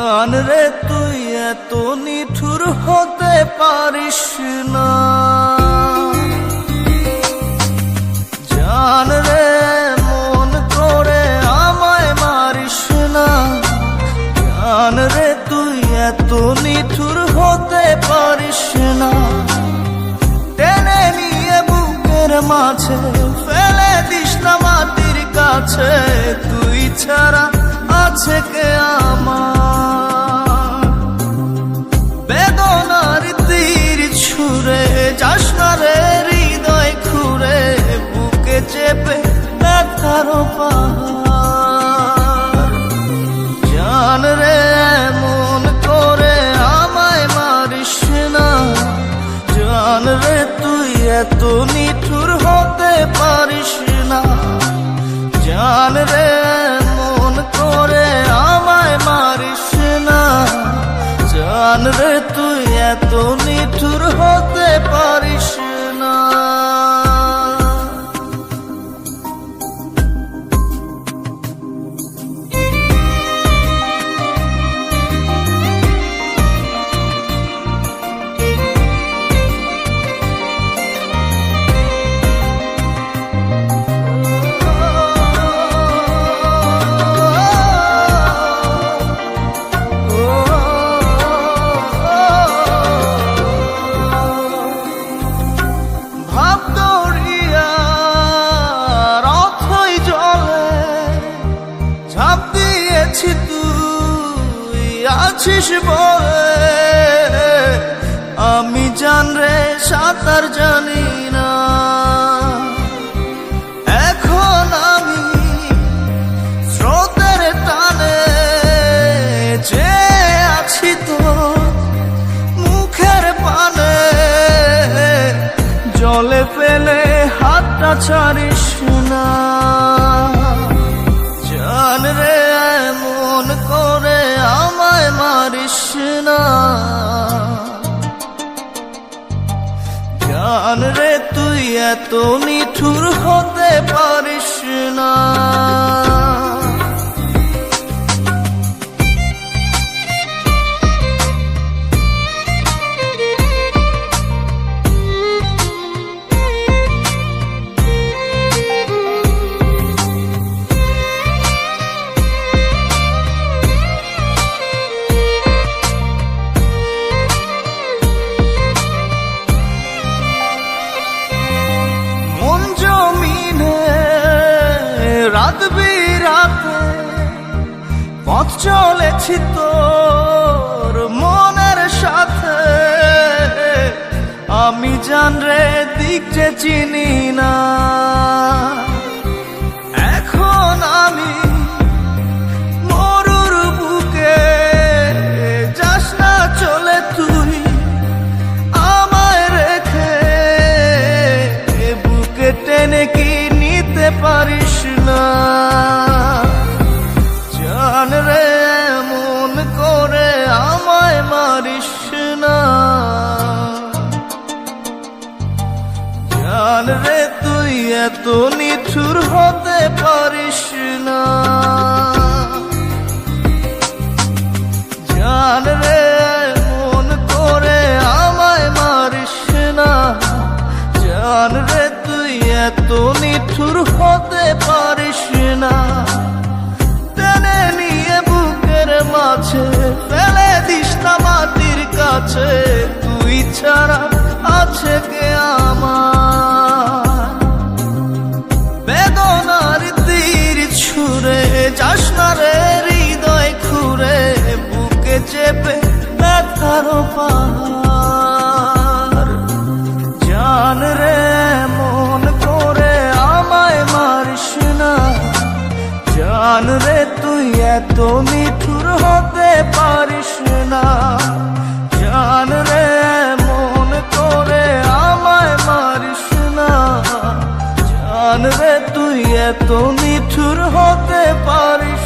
জান রে তুই এত নিঠুর হতে পারিস না, জান রে মন করে আমায় মারিস না, জান রে তুই এত নিঠুর হতে পারিস না। টেনে নিয়ে বুকের মাঝে ফেলে দিস না মাটির কাছে, তুই ছাড়া আছে কে আমার। বেদনার তীর ছুঁড়ে যাস না রে হৃদয় খুঁড়ে, বুকে চেপে ব্যথার পাহাড়। জান রে মন করে আমায় মারিস না, জান রে তুই এত নিঠুর হতে পারিস না, জান রে মন করে আমায় মারিস না, জান রে তুই এত নিঠুর হতে পারিস না। ঝাঁপ দিয়েছি তুই আছিস বলে, আমি জান রে সাঁতার জানি না। এখন আমি স্রোতের টানে যে আছি তো মুখের পানে, জলে ফেলে হাতটা ছাড়িস না, জান রে মন করে আমায় মারিস না, জান রে তুই এত নিঠুর হতে পারিস না। রাত বিরাতে পথ চলেছি তোর মনের সাথে, আমি জান রে দিক যে চিনি না। এখন আমি মরুর বুকে, যাস না চলে তুই আমায় রেখে, বুকে টেনে কি নিতে পারিস না, জান রে মন করে আমায় মারিস না, জান রে তুই এত নিঠুর হতে পারিস না, জান রে মন করে আমায় মারিস না, জান রে তুই এত নিঠুর হতে পারিস না। টেনে নিয়ে বুকের মাঝে ফেলে দিস না মাটির কাছে, তুই ছাড়া আছে কে আমার। বেদনার তীর ছুঁড়ে যাস না রে হৃদয় খুঁড়ে, বুকে চেপে ব্যথার পাহাড়। জান রে মন করে আমায় মারিস না, জান রে তুই এত নিঠুর হতে পারিস না, জান রে মন করে আমায় মারিস না, জান রে তুই এত নিঠুর হতে পারিস